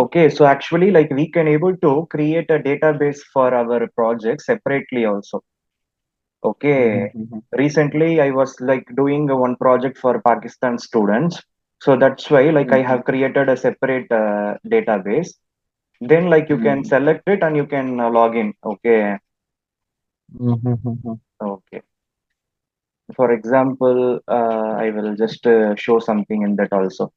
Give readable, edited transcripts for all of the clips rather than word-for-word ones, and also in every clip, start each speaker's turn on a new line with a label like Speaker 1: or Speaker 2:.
Speaker 1: Okay, so actually, like we can able to create a database for our project separately also. Okay,
Speaker 2: Mm-hmm.
Speaker 1: recently I was like doing one project for Pakistan students, so that's why like I
Speaker 2: Mm-hmm.
Speaker 1: have created a separate database. Then like you can
Speaker 2: Mm-hmm.
Speaker 1: select it and you can log in. Okay,
Speaker 2: Mm-hmm.
Speaker 1: okay. For example, I will just show something in that also.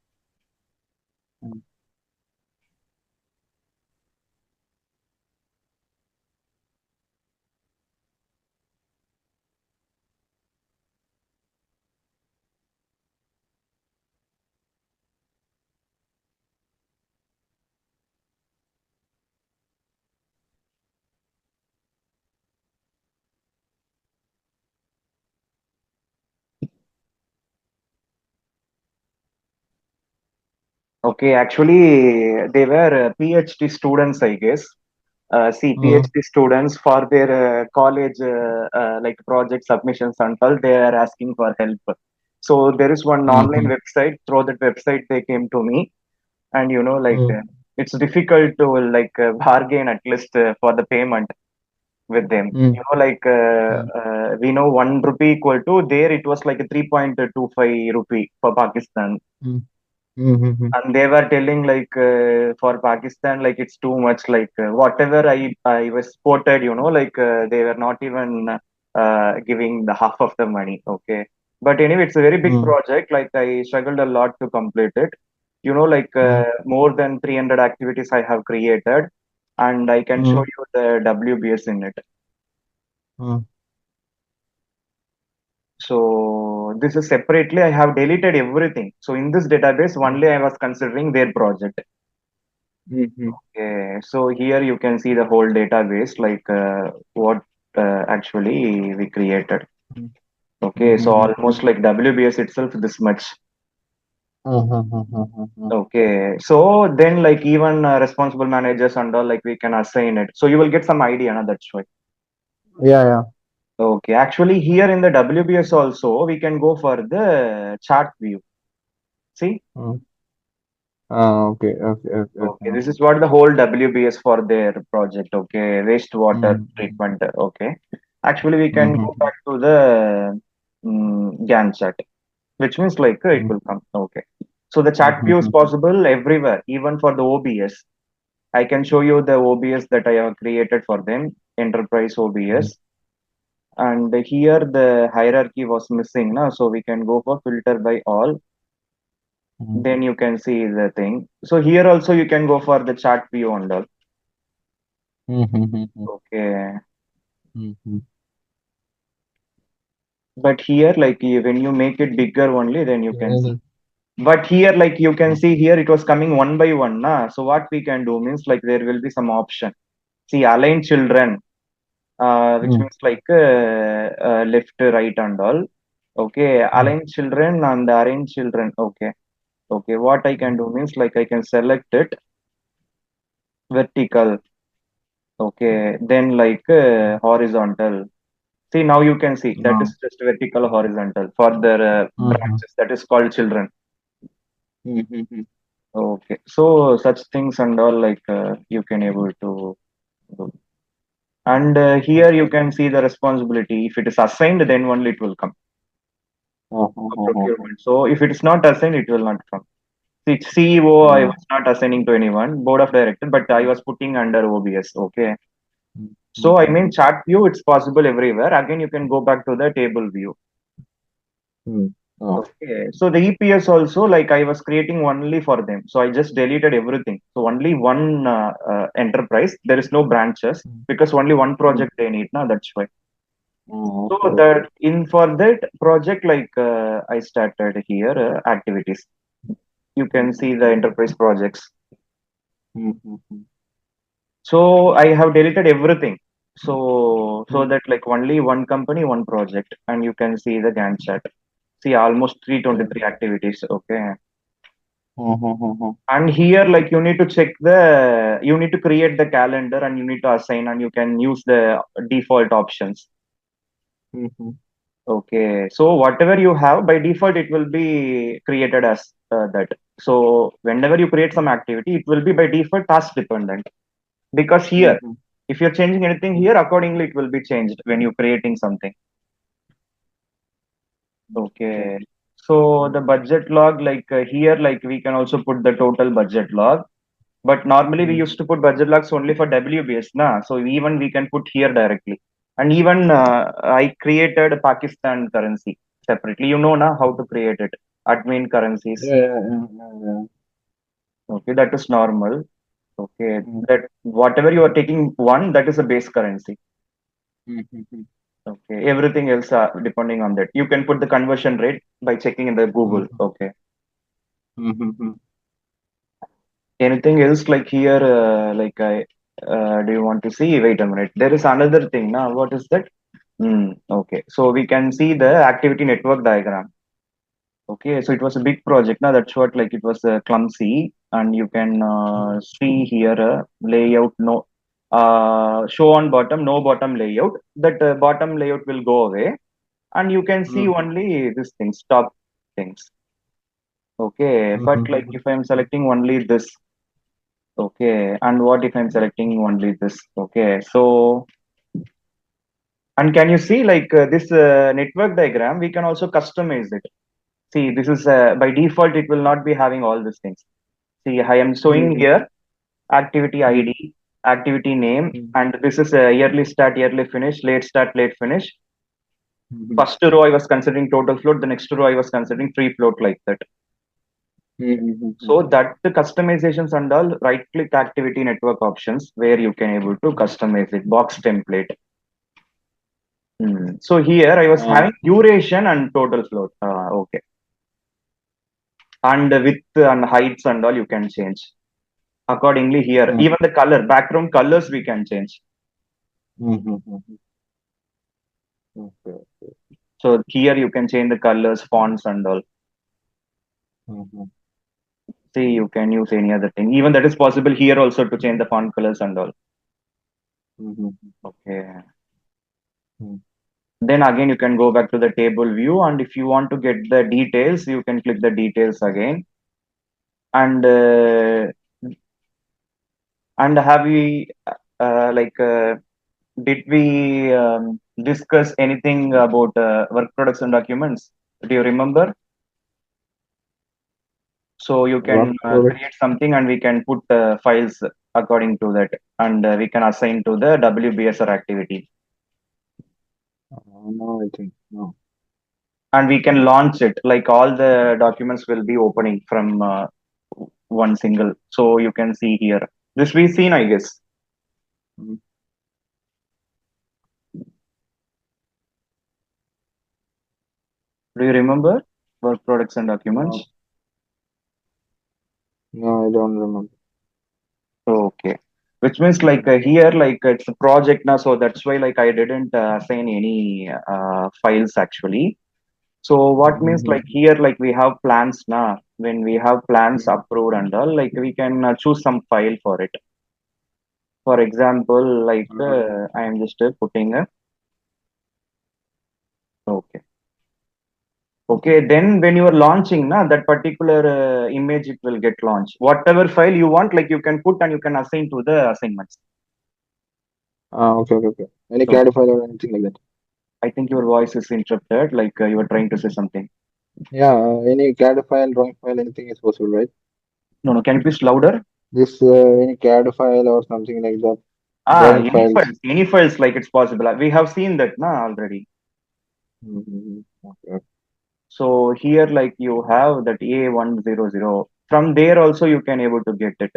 Speaker 1: Okay, actually they were PhD students, I guess. See,
Speaker 2: Mm-hmm.
Speaker 1: PhD students for their college like project submissions and all, they are asking for help. So there is one online
Speaker 2: Mm-hmm.
Speaker 1: website. Through that website, they came to me, and like
Speaker 2: Mm-hmm.
Speaker 1: it's difficult to like bargain at least for the payment with them. Like we know 1 rupee equal to there it was like a 3.25 rupee for Pakistan,
Speaker 2: Mm-hmm.
Speaker 1: and they were telling like for Pakistan like it's too much like whatever I was quoted, like they were not even giving the half of the money. Okay, but anyway, it's a very big
Speaker 2: Mm-hmm.
Speaker 1: project. Like I struggled a lot to complete it. Like more than 300 activities I have created, and I can show
Speaker 2: Mm-hmm.
Speaker 1: you the WBS in it. So this is separately. I have deleted everything. So in this database, only I was considering their project.
Speaker 2: Mm-hmm.
Speaker 1: Okay, so here you can see the whole database, like what actually we created. Okay, so
Speaker 2: Mm-hmm.
Speaker 1: almost like WBS itself this much.
Speaker 2: Mm-hmm.
Speaker 1: Okay, so then like even responsible managers and all, like we can assign it. So you will get some idea, na, that's why.
Speaker 2: Yeah, yeah.
Speaker 1: Okay, actually here in the WBS also, we can go for the chart view. See?
Speaker 2: Mm. Okay, okay, okay,
Speaker 1: Okay,
Speaker 2: okay.
Speaker 1: this is what the whole WBS for their project. Okay, wastewater
Speaker 2: Mm-hmm.
Speaker 1: treatment. Okay, actually we can go
Speaker 2: Mm-hmm.
Speaker 1: back to the Gantt chart, which means like it will come. Okay, so the chart view is
Speaker 2: Mm-hmm.
Speaker 1: possible everywhere, even for the OBS. I can show you the OBS that I have created for them, enterprise OBS. And here the hierarchy was missing now, so we can go for filter by all. Then you can see the thing. So here also you can go for the chart view and all.
Speaker 2: Mm-hmm.
Speaker 1: Okay.
Speaker 2: Mm-hmm.
Speaker 1: But here like when you make it bigger only, then you can see.
Speaker 2: Mm-hmm.
Speaker 1: But here like you can see here it was coming one by one, na. So what we can do means like there will be some option. See, align children, which means like left, right and all. Okay, align children and arrange children. Okay, okay, what I can do means like I can select it vertical. Okay, then like horizontal. See, now you can see that is just vertical horizontal for the
Speaker 2: Mm-hmm.
Speaker 1: branches that is called children.
Speaker 2: Mm-hmm.
Speaker 1: Okay, so such things and all like you can able to do. And here you can see the responsibility. If it is assigned, then only it will come for
Speaker 2: Mm-hmm.
Speaker 1: procurement. So if it is not assigned, it will not come. See, CEO, I was not assigning to anyone, board of director, but I was putting under OBS. Okay. So I mean, chart view, it's possible everywhere. Again, you can go back to the table view. Okay, so the EPS also, like I was creating only for them. So I just deleted everything. So only one enterprise. There is no branches because only one project they need. Now that's why. So that in for that project, like I started here activities. You can see the enterprise projects. So I have deleted everything. So that like only one company, one project, and you can see the Gantt chart. See almost 323 activities. Okay. And here like you need to create the calendar and you need to assign and you can use the default options. Okay, so whatever you have by default it will be created as that. So whenever you create some activity, it will be by default task dependent. Because here,
Speaker 2: Mm-hmm.
Speaker 1: if you're changing anything here, accordingly it will be changed when you're creating something.
Speaker 2: Okay.
Speaker 1: Okay. So the budget log, here, like we can also put the total budget log. But normally we
Speaker 2: Mm-hmm.
Speaker 1: used to put budget logs only for WBS, na. So even we can put here directly. And even I created Pakistan currency separately. You know now how to create it. Admin currencies.
Speaker 2: Yeah, yeah, yeah, yeah, yeah.
Speaker 1: Okay, that is normal. Okay,
Speaker 2: Mm-hmm.
Speaker 1: that whatever you are taking one, that is a base currency.
Speaker 2: Mm-hmm.
Speaker 1: Okay, everything else depending on that. You can put the conversion rate by checking in the Google.
Speaker 2: Mm-hmm.
Speaker 1: Okay.
Speaker 2: Mm-hmm.
Speaker 1: Anything else like here? Do you want to see? Wait a minute. There is another thing now. What is that? Okay, so we can see the activity network diagram. Okay, so it was a big project. Now that's what like it was clumsy, and you can see here layout no show on bottom no bottom layout. That bottom layout will go away, and you can see
Speaker 2: Mm-hmm.
Speaker 1: only this thing stop things. Okay, but like
Speaker 2: Mm-hmm.
Speaker 1: if I'm selecting only this, okay, and what if I'm selecting only this? Okay, so and can you see like this network diagram? We can also customize it. See, this is by default, it will not be having all these things. See, I am showing
Speaker 2: Mm-hmm.
Speaker 1: here activity ID, activity name, and this is yearly start, yearly finish, late start, late finish.
Speaker 2: Mm-hmm.
Speaker 1: First row I was considering total float, the next row I was considering free float like that.
Speaker 2: Mm-hmm.
Speaker 1: So that the customizations and all right click activity network options where you can able to customize it, box template. So here I was
Speaker 2: Uh,
Speaker 1: having duration and total float. Okay. And width and heights and all you can change accordingly here.
Speaker 2: mm-hmm.
Speaker 1: Even the color, background colors we can change.
Speaker 2: Mm-hmm. Okay.
Speaker 1: So here you can change the colors, fonts and all.
Speaker 2: Mm-hmm.
Speaker 1: See, you can use any other thing. Even that is possible here also to change the font colors and all.
Speaker 2: Mm-hmm.
Speaker 1: Okay. Then again, you can go back to the table view, and if you want to get the details, you can click the details again. And have we like did we discuss anything about work products and documents? Do you remember? So you
Speaker 2: Work
Speaker 1: can
Speaker 2: product.
Speaker 1: create something and we can put files according to that, and we can assign to the WBSR activity,
Speaker 2: No, I think no.
Speaker 1: and we can launch it. Like all the documents will be opening from one single. So you can see here. This we've seen, I guess.
Speaker 2: Mm.
Speaker 1: Do you remember work products and
Speaker 2: No,
Speaker 1: documents?
Speaker 2: no, I don't remember.
Speaker 1: Okay. Which means like
Speaker 2: Mm.
Speaker 1: here, like it's a project now, so that's why like I didn't assign any files actually. So what means like
Speaker 2: Mm-hmm.
Speaker 1: here, like we have plans now. When we have plans
Speaker 2: Mm-hmm.
Speaker 1: approved and all, like we can choose some file for it. For example, like I am just putting a okay. Okay, then when you are launching na, that particular image, it will get launched. Whatever file you want, like you can put and you can assign to the assignments.
Speaker 2: Okay, okay, okay. Any
Speaker 1: So
Speaker 2: CAD file or anything like that?
Speaker 1: I think your voice is interrupted, like you were trying to say something.
Speaker 2: Yeah, any CAD file, drawing file, anything is possible, right?
Speaker 1: No, no, can you please louder?
Speaker 2: This any CAD file or something like that.
Speaker 1: Ah,
Speaker 2: Drawing files.
Speaker 1: any files like it's possible. We have seen that na already.
Speaker 2: Mm-hmm. Okay.
Speaker 1: So here, like you have that A100. From there also you can able to get it.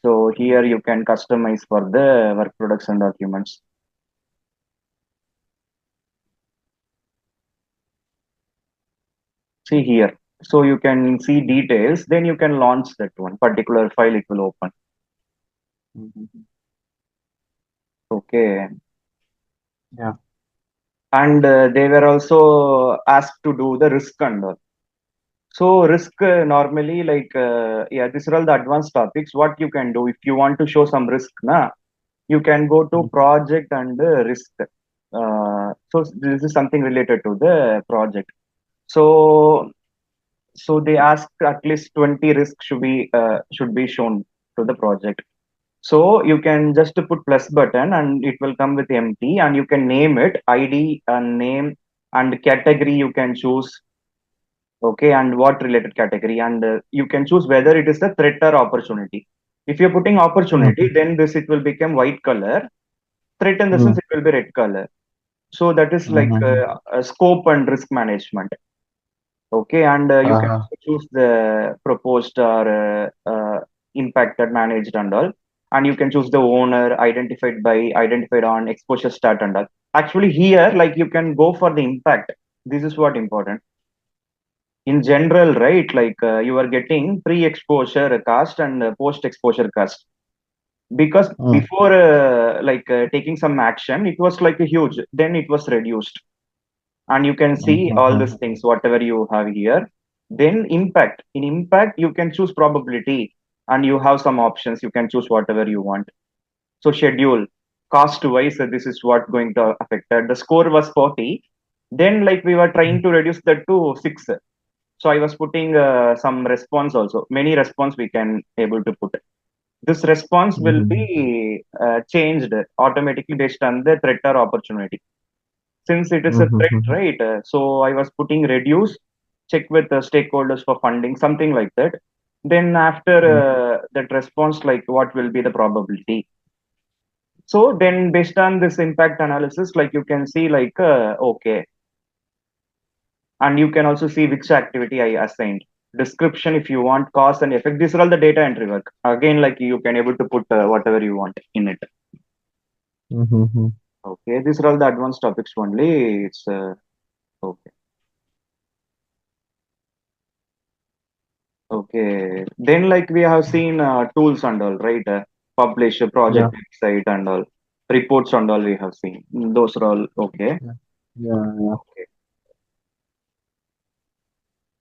Speaker 1: So here you can customize for the work products and documents. See here. So you can see details, then you can launch that one particular file, it will open.
Speaker 2: Mm-hmm.
Speaker 1: Okay.
Speaker 2: Yeah.
Speaker 1: And they were also asked to do the risk and all. So risk normally yeah, these are all the advanced topics. What you can do if you want to show some risk, na, you can go to project and risk. So this is something related to the project. So So they ask at least 20 risks should be shown to the project. So you can just put plus button and it will come with empty, and you can name it ID and name and category you can choose. Okay, and what related category, and you can choose whether it is a threat or opportunity. If you're putting opportunity,
Speaker 2: Mm-hmm.
Speaker 1: then this it will become white color. Threat in the sense it will be red color. So that is like
Speaker 2: Mm-hmm.
Speaker 1: a scope and risk management. Okay, and you can
Speaker 2: Uh-huh.
Speaker 1: also choose the proposed or impacted, managed, and all. And you can choose the owner, identified by, identified on, exposure stat, and all. Actually, here, like you can go for the impact. This is what important in general, right? Like you are getting pre-exposure cost and post-exposure cost, because
Speaker 2: Mm.
Speaker 1: before taking some action, it was like a huge. Then it was reduced, and you can see all
Speaker 2: Mm-hmm.
Speaker 1: these things whatever you have here. Then impact, in impact you can choose probability, and you have some options, you can choose whatever you want. So schedule, cost wise, this is what going to affect that. The score was 40, then like we were trying to reduce that to 6. So I was putting some response also, many response we can able to put. This response will
Speaker 2: Mm-hmm.
Speaker 1: be changed automatically based on the threat or opportunity. Since it is a threat,
Speaker 2: Mm-hmm.
Speaker 1: right? So I was putting reduce, check with the stakeholders for funding, something like that. Then after that response, like what will be the probability? So then based on this impact analysis, like you can see like, okay, and you can also see which activity I assigned. Description if you want, cause and effect. These are all the data entry work. Again, like you can able to put whatever you want in it.
Speaker 2: Mm-hmm.
Speaker 1: Okay, these are all the advanced topics only. It's okay. Okay. Then like we have seen tools and all, right? Publish a
Speaker 2: Yeah.
Speaker 1: project website and all, reports and all we have seen. Those are all okay.
Speaker 2: Yeah. Yeah. Yeah.
Speaker 1: Okay.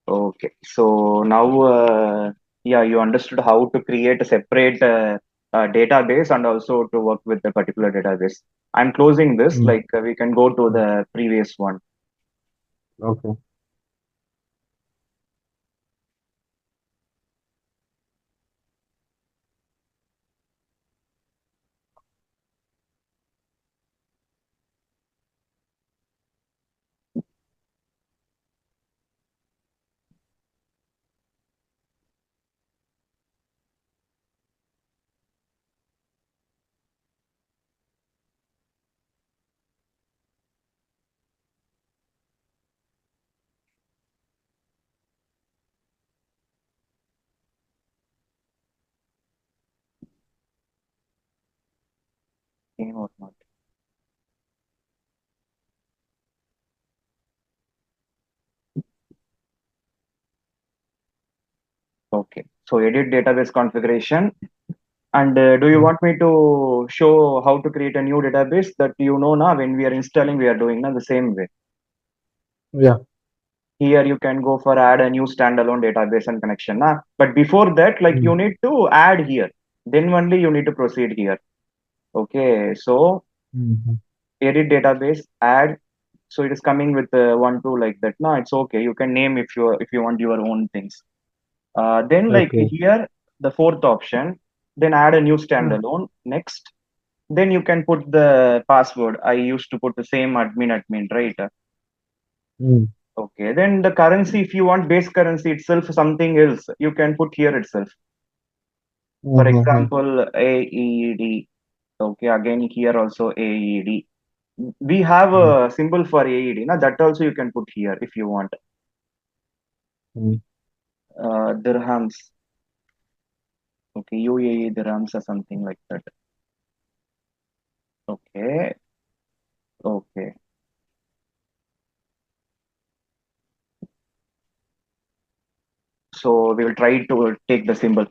Speaker 1: Okay. So now, yeah, you understood how to create a separate database and also to work with the particular database. I'm closing this.
Speaker 2: Mm.
Speaker 1: Like we can go to
Speaker 2: Mm.
Speaker 1: the previous one.
Speaker 2: Okay.
Speaker 1: Game or not? Okay. So edit database configuration. And do you
Speaker 2: Mm.
Speaker 1: want me to show how to create a new database that you know now when we are installing, we are doing now the same way.
Speaker 2: Yeah.
Speaker 1: Here you can go for add a new standalone database and connection. Nah? But before that, like
Speaker 2: Mm.
Speaker 1: you need to add here. Then only you need to proceed here. Okay. So
Speaker 2: Mm-hmm.
Speaker 1: edit database, add. So it is coming with one, two like that. No, it's okay. You can name if you want your own things. Then like
Speaker 2: Okay.
Speaker 1: here, the fourth option, then add a new
Speaker 2: Mm.
Speaker 1: standalone. Next. Then you can put the password. I used to put the same admin, right?
Speaker 2: Mm.
Speaker 1: Okay. Then the currency, if you want base currency itself, something else, you can put here itself. For
Speaker 2: Mm-hmm.
Speaker 1: example, AED. Okay. Again, here also AED. We have
Speaker 2: Mm.
Speaker 1: a symbol for AED. Now that also you can put here if you want.
Speaker 2: Mm.
Speaker 1: Dirhams. Okay. UAE dirhams or something like that. Okay. Okay. So we will try to take the symbol.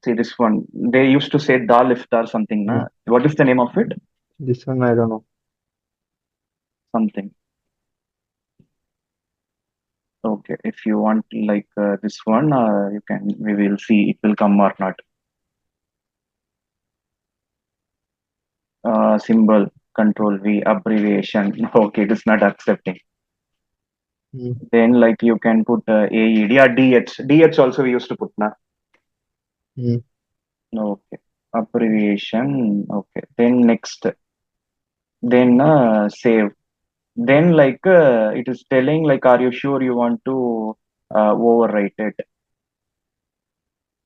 Speaker 1: See this one. They used to say dal iftar something.
Speaker 2: Mm.
Speaker 1: Na? What is the name of it?
Speaker 2: This one I don't know.
Speaker 1: Something. Okay. If you want like this one, you can. We will see it will come or not. Symbol. Control V abbreviation. Okay, it is not accepting.
Speaker 2: Mm,
Speaker 1: Then like you can put AED or DH. DH also we used to put na.
Speaker 2: mm,
Speaker 1: Okay. Abbreviation. Okay. Then next. Then save. Then like it is telling like, are you sure you want to overwrite it?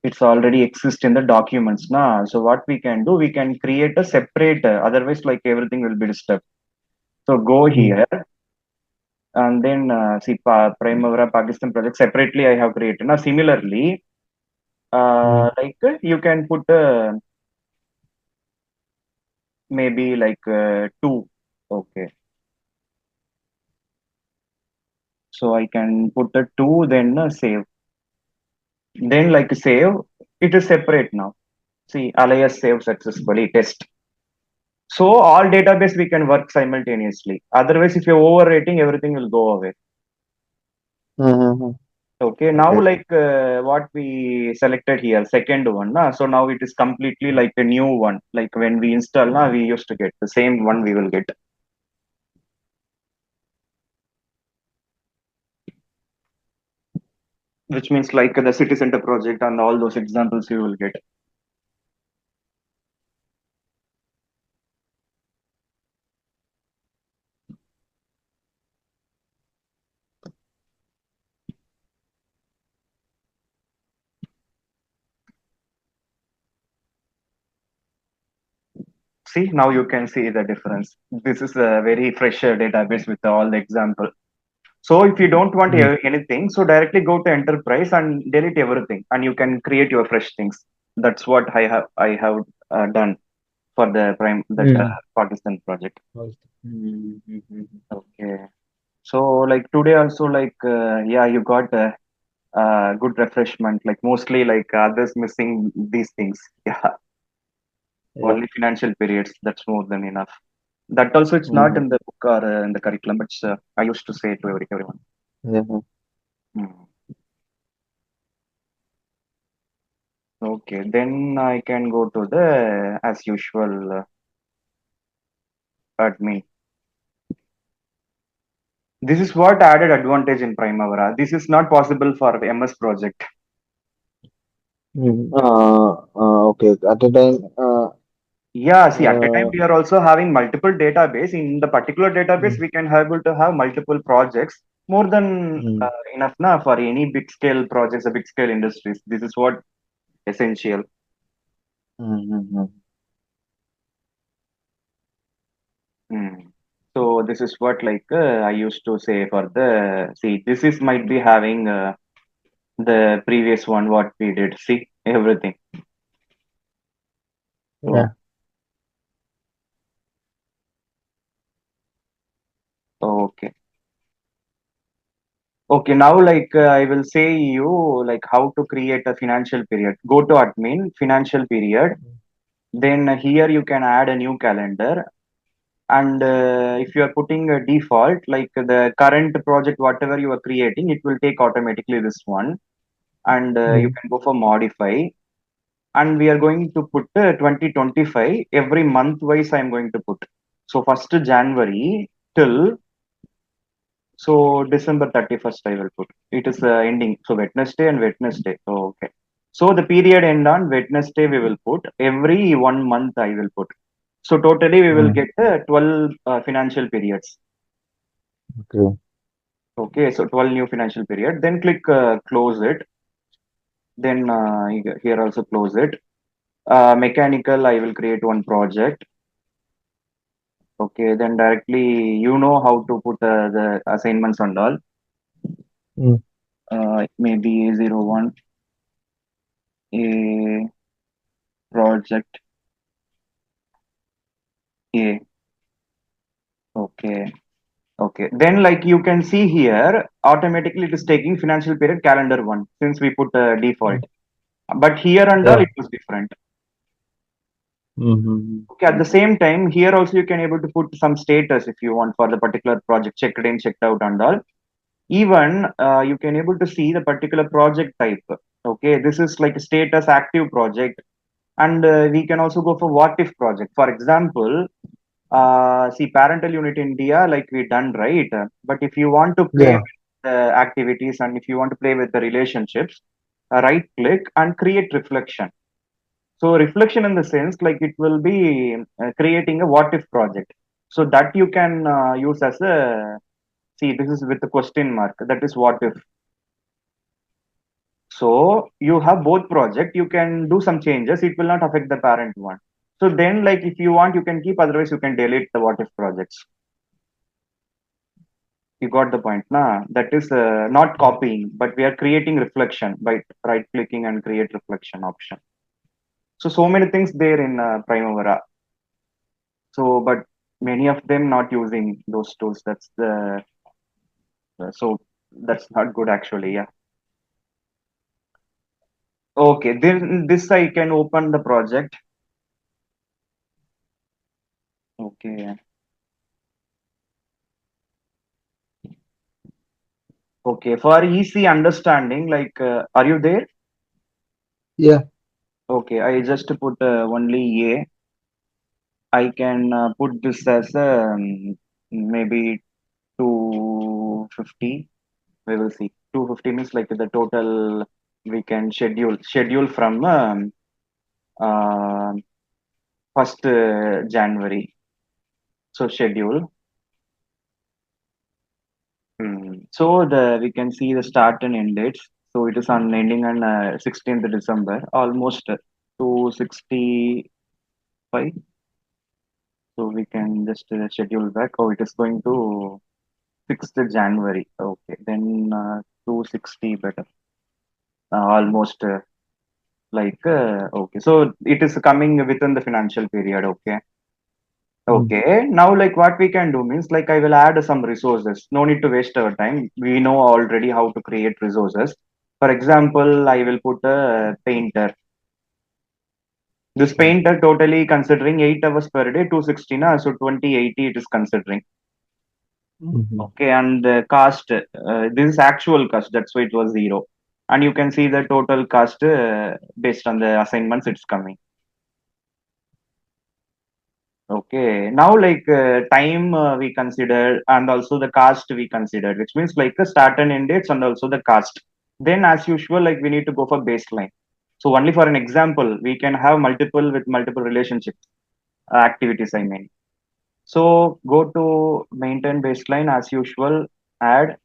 Speaker 1: It's already exist in the documents now. So what we can do, we can create a separate. Otherwise, like everything will be disturbed. So go
Speaker 2: mm,
Speaker 1: here and then see Primavera Pakistan project separately. I have created. Now similarly,
Speaker 2: mm,
Speaker 1: like you can put maybe like two. Okay. So I can put a two, then save. Then like save, it is separate now. See, alias save successfully, test. So all database we can work simultaneously. Otherwise, if you're overrating, everything will go away.
Speaker 2: mm.
Speaker 1: Okay, now
Speaker 2: Okay.
Speaker 1: like what we selected here, second one. So now it is completely like a new one. Like when we install, we used to get the same one we will get. Which means like the city center project and all those examples you will get. See, now you can see the difference. This is a very fresh database with all the example. So if you don't want
Speaker 2: Mm,
Speaker 1: anything, so directly go to enterprise and delete everything, and you can create your fresh things. That's what I have done for the prime that
Speaker 2: mm.
Speaker 1: Pakistan project.
Speaker 2: Mm, mm, mm,
Speaker 1: Okay. So like today also like yeah, you got a good refreshment. Like mostly like others missing these things. Yeah,
Speaker 2: yeah.
Speaker 1: only financial periods. That's more than enough. That also it's not
Speaker 2: Mm,
Speaker 1: in the book or in the curriculum, but I used to say to everyone.
Speaker 2: yeah.
Speaker 1: Hmm. Okay, then I can go to the as usual admin. This is what added advantage in Primavera. This is not possible for MS project.
Speaker 2: Mm. Okay. At a time,
Speaker 1: Yeah, see, at a time
Speaker 2: uh,
Speaker 1: we are also having multiple database. In the particular database,
Speaker 2: mm,
Speaker 1: we can able to have multiple projects, more than
Speaker 2: mm,
Speaker 1: enough now for any big scale projects, or big scale industries. This is what essential.
Speaker 2: mm.
Speaker 1: Hmm. So this is what like I used to say for the see. This is might be having the previous one what we did. See everything. So
Speaker 2: Yeah.
Speaker 1: okay. Okay, now like I will say you like how to create a financial period. Go to admin, financial period. Then here you can add a new calendar. And if you are putting a default, like the current project, whatever you are creating, it will take automatically this one. And you
Speaker 2: Mm,
Speaker 1: can go for modify. And we are going to put 2025 every month wise. I'm going to put. So first January till so December 31st, I will put. It is ending. So Wednesday and Wednesday. So okay. So the period end on Wednesday we will put. Every 1 month I will put. So totally we will
Speaker 2: mm.
Speaker 1: get 12 financial periods.
Speaker 2: Okay.
Speaker 1: Okay. So 12 new financial period. Then click close it. Then here also close it. Mechanical I will create one project. Okay. Then directly you know how to put the assignments and all.
Speaker 2: Mm,
Speaker 1: Maybe 01 a project A. Okay. Okay. Then like you can see here, automatically it is taking financial period calendar one since we put default.
Speaker 2: mm.
Speaker 1: But here and all
Speaker 2: Yeah.
Speaker 1: it was different.
Speaker 2: Mm-hmm.
Speaker 1: Okay. At the same time, here also you can able to put some status if you want for the particular project, checked in, checked out and all. Even you can able to see the particular project type. Okay. This is like a status active project. And we can also go for what if project. For example, See, parental unit India, like we done, right? But if you want to play
Speaker 2: Yeah.
Speaker 1: with the activities and if you want to play with the relationships, right click and create reflection. So reflection in the sense like it will be creating a what if project. So that you can use as a, see, this is with the question mark. That is what if. So you have both project. You can do some changes. It will not affect the parent one. So then, like if you want, you can keep. Otherwise, you can delete the what if projects. You got the point, nah? That is not copying, but we are creating reflection by right clicking and create reflection option. So many things there in Primavera. So, but many of them not using those tools. That's the so that's not good actually. Yeah. Okay. Then this I can open the project. Okay. Okay. For easy understanding, like, are you there?
Speaker 2: Yeah.
Speaker 1: Okay. I just put only A. I can put this as maybe 250. We will see. 250 means like the total we can schedule from uh, 1st January. So schedule. So the we can see the start and end dates. So it is on ending on 16th December, almost 265. So we can just schedule back. Oh, it is going to 6th January. Okay, then 260 better. Almost okay. So it is coming within the financial period. Okay.
Speaker 2: Mm.
Speaker 1: Okay, now like what we can do means like I will add some resources. No need to waste our time. We know already how to create resources. For example, I will put a painter. This
Speaker 2: Mm.
Speaker 1: painter totally considering 8 hours per day, 260 na, so 2080 it is considering.
Speaker 2: Mhm.
Speaker 1: Okay, and the cost, this is actual cost, that's why it was zero. And you can see the total cost based on the assignments it's coming. Okay, now like time we consider and also the cost we considered, which means like the start and end dates and also the cost. Then as usual, like we need to go for baseline. So only for an example, we can have multiple with multiple relationship activities, I mean. So go to maintain baseline as usual, add,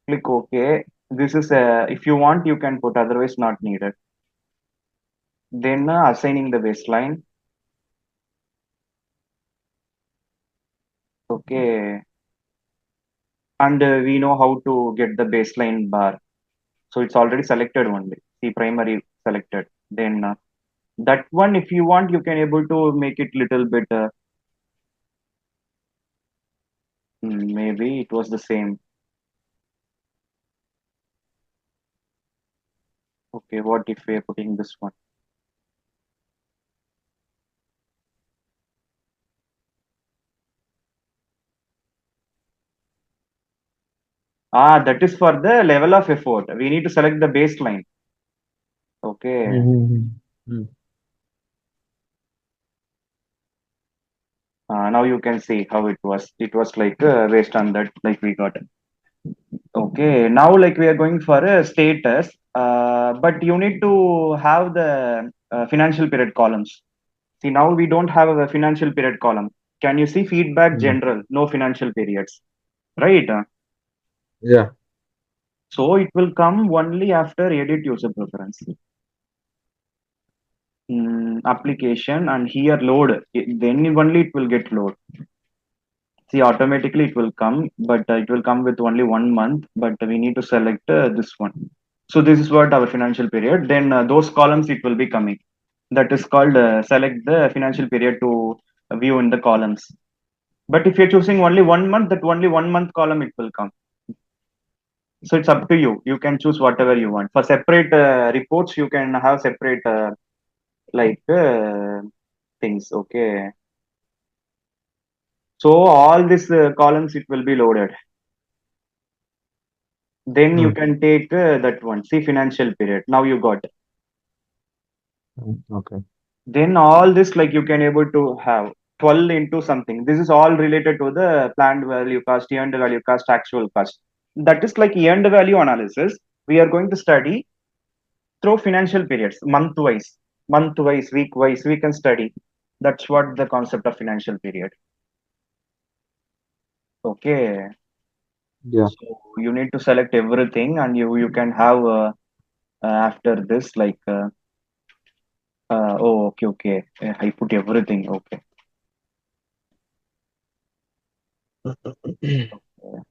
Speaker 1: click OK. This is if you want, you can put, otherwise not needed. Then assigning the baseline. Okay, and we know how to get the baseline bar. So it's already selected only. See primary selected. Then that one, if you want, you can able to make it little bit. Maybe it was the same. Okay, what if we are putting this one? That is for the level of effort. We need to select the baseline. Okay.
Speaker 2: Mhm. Mm.
Speaker 1: Now you can see how it was. It was like based on that, like we got it. Okay. Now like we are going for a status, but you need to have the financial period columns. See, now we don't have a financial period column. Can you see feedback
Speaker 2: Mm.
Speaker 1: general, no financial periods, right?
Speaker 2: Yeah.
Speaker 1: So it will come only after edit user preference. Application and here load, then only it will get load. See, automatically it will come, but it will come with only 1 month, but we need to select this one. So this is what our financial period. Then those columns it will be coming. That is called select the financial period to view in the columns. But if you're choosing only 1 month, that only 1 month column it will come. So it's up to you. You can choose whatever you want. For separate reports, you can have separate like things. Okay. So all these columns it will be loaded. Then you
Speaker 2: Mm.
Speaker 1: can take that one. See financial period. Now you got.
Speaker 2: Mm. Okay.
Speaker 1: Then all this like you can able to have. 12 into something. This is all related to the planned value cost, earned value cost, actual cost. That is like earned value analysis. We are going to study through financial periods, month wise, week wise, we can study. That's what the concept of financial period. Okay.
Speaker 2: Yeah.
Speaker 1: So you need to select everything, and you can have after this like oh okay okay. I put everything. Okay. Uh,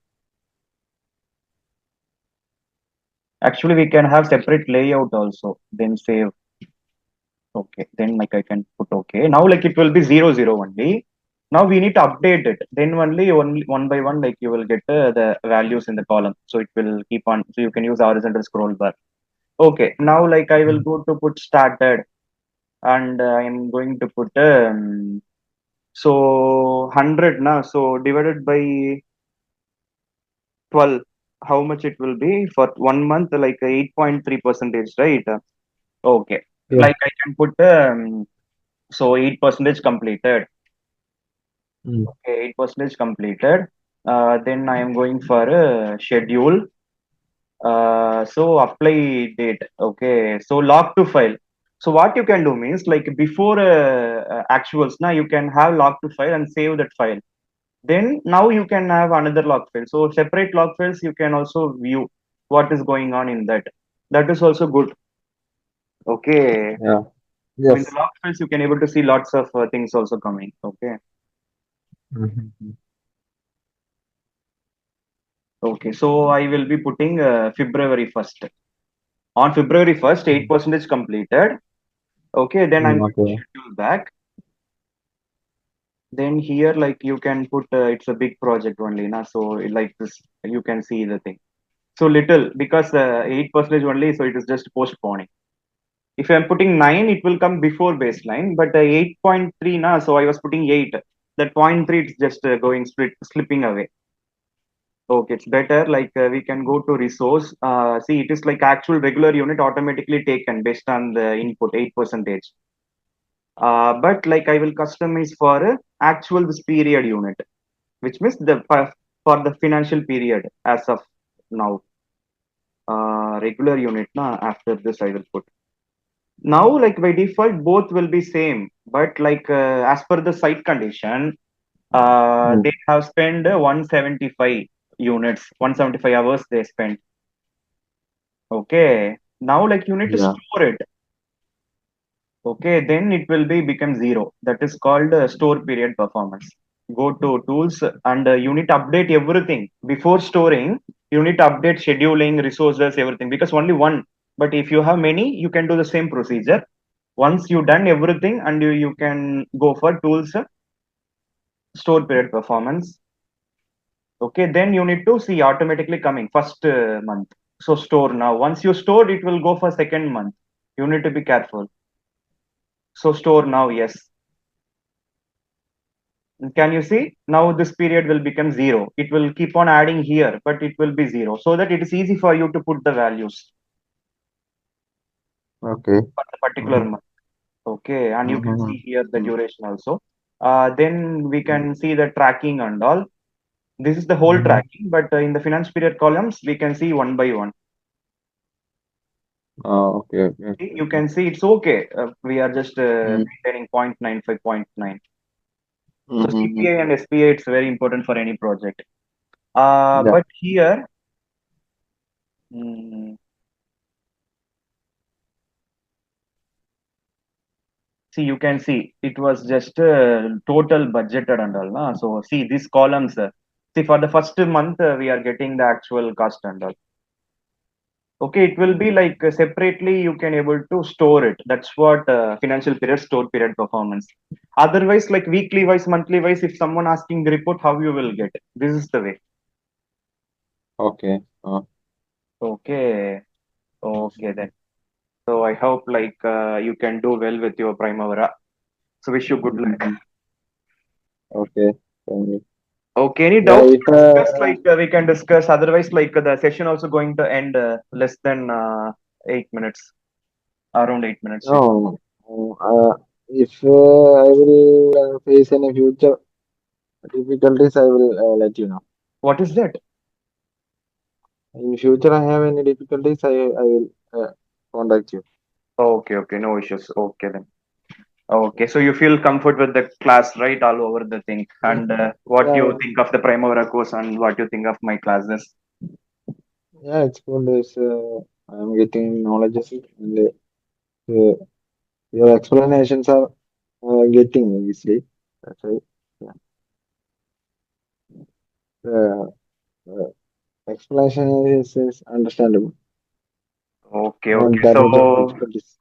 Speaker 1: Actually, we can have separate layout also. Then save. Okay. Then like I can put okay. Now like it will be 0 0 only. Now we need to update it. Then only one by one like you will get the values in the column. So it will keep on. So you can use horizontal scroll bar. Okay. Now like I will
Speaker 2: Mm.
Speaker 1: go to put started, and I am going to put so 100 now. So divided by 12, how much it will be for 1 month? Like 8.3 percentage, right? Okay.
Speaker 2: Yeah.
Speaker 1: Like I can put so 8 percentage completed.
Speaker 2: Mm.
Speaker 1: Okay, 8 percentage completed. Then I am going for a schedule. So apply date. Okay, so log to file. So what you can do means like before actuals, now you can have log to file and save that file. Then now you can have another log file. So separate log files you can also view what is going on in that. That is also good. Okay.
Speaker 2: Yeah.
Speaker 1: So in the
Speaker 2: Yes.
Speaker 1: log files you can able to see lots of things also coming. Okay.
Speaker 2: Mm-hmm.
Speaker 1: Okay. So I will be putting February 1st. On February 1st, 8
Speaker 2: Mm.
Speaker 1: percentage completed. Okay. Then I'm
Speaker 2: Mm.
Speaker 1: going to
Speaker 2: Okay.
Speaker 1: schedule back. Then here like you can put it's a big project only. Na? So like this you can see the thing. So little because 8 percentage only. So it is just postponing. If I'm putting 9, it will come before baseline, but 8.3 na, so I was putting 8. That point 3 it's just going slipping away. Okay, it's better. Like we can go to resource. See, it is like actual regular unit automatically taken based on the input 8 percentage. But like I will customize for actual this period unit, which means the for the financial period as of now. Regular unit na after this I will put. Now like by default both will be same, but like as per the site condition
Speaker 2: Mm.
Speaker 1: they have spent 175 units, 175 hours they spent. Okay, now like you need to
Speaker 2: Yeah.
Speaker 1: store it. Okay, then it will be become 0. That is called store period performance. Go to tools, and you need to update everything before storing. You need to update scheduling, resources, everything, because only one. But if you have many, you can do the same procedure. Once you done everything, and you can go for tools, store period performance. Okay, then you need to see automatically coming first month. So store now. Once you stored, it will go for second month. You need to be careful. So store now, yes. Can you see? Now this period will become 0. It will keep on adding here, but it will be 0, so that it is easy for you to put the values
Speaker 2: Okay.
Speaker 1: for the particular
Speaker 2: Mm-hmm.
Speaker 1: month. Okay, and you can see here the
Speaker 2: Mm-hmm.
Speaker 1: duration also. Then we can see the tracking and all. This is the whole
Speaker 2: Mm-hmm.
Speaker 1: tracking, but in the finance period columns, we can see one by one.
Speaker 2: Okay. Okay.
Speaker 1: You can see it's okay. We are just
Speaker 2: Mm-hmm.
Speaker 1: maintaining 0.95, 0.9. So
Speaker 2: Mm-hmm.
Speaker 1: CPA and SPA, it's very important for any project.
Speaker 2: Yeah.
Speaker 1: But here, mm, see, you can see it was just total budgeted and all. Na? So see these columns. See for the first month, we are getting the actual cost and all. Okay, it will be like separately you can able to store it. That's what financial period, store period performance. Otherwise, like weekly wise, monthly wise, if someone asking the report, how you will get? This is the way.
Speaker 2: Okay.
Speaker 1: Okay, okay then. So I hope like you can do well with your Primavera. So wish you good luck.
Speaker 2: Mm-hmm. Okay. Thank you.
Speaker 1: Okay, any
Speaker 2: Yeah.
Speaker 1: doubts
Speaker 2: If
Speaker 1: to discuss? Like we can discuss. Otherwise, like the session also going to end less than 8 minutes, around 8 minutes.
Speaker 2: no. If I will face any future difficulties, I will let you know.
Speaker 1: What is that?
Speaker 2: In future, I have any difficulties, I will contact you.
Speaker 1: Okay, okay, no issues. Okay then. Okay, so you feel comfort with the class, right, all over the thing.
Speaker 2: Yeah,
Speaker 1: And what
Speaker 2: yeah,
Speaker 1: you think of the Primavera course and what you think of my classes?
Speaker 2: yeah. It's good. I am getting knowledge and uh, your explanations are getting easily. That's right. Yeah. Uh, uh, explanation is understandable.
Speaker 1: Okay,
Speaker 2: Not
Speaker 1: okay.
Speaker 2: that much of
Speaker 1: So
Speaker 2: difficulties.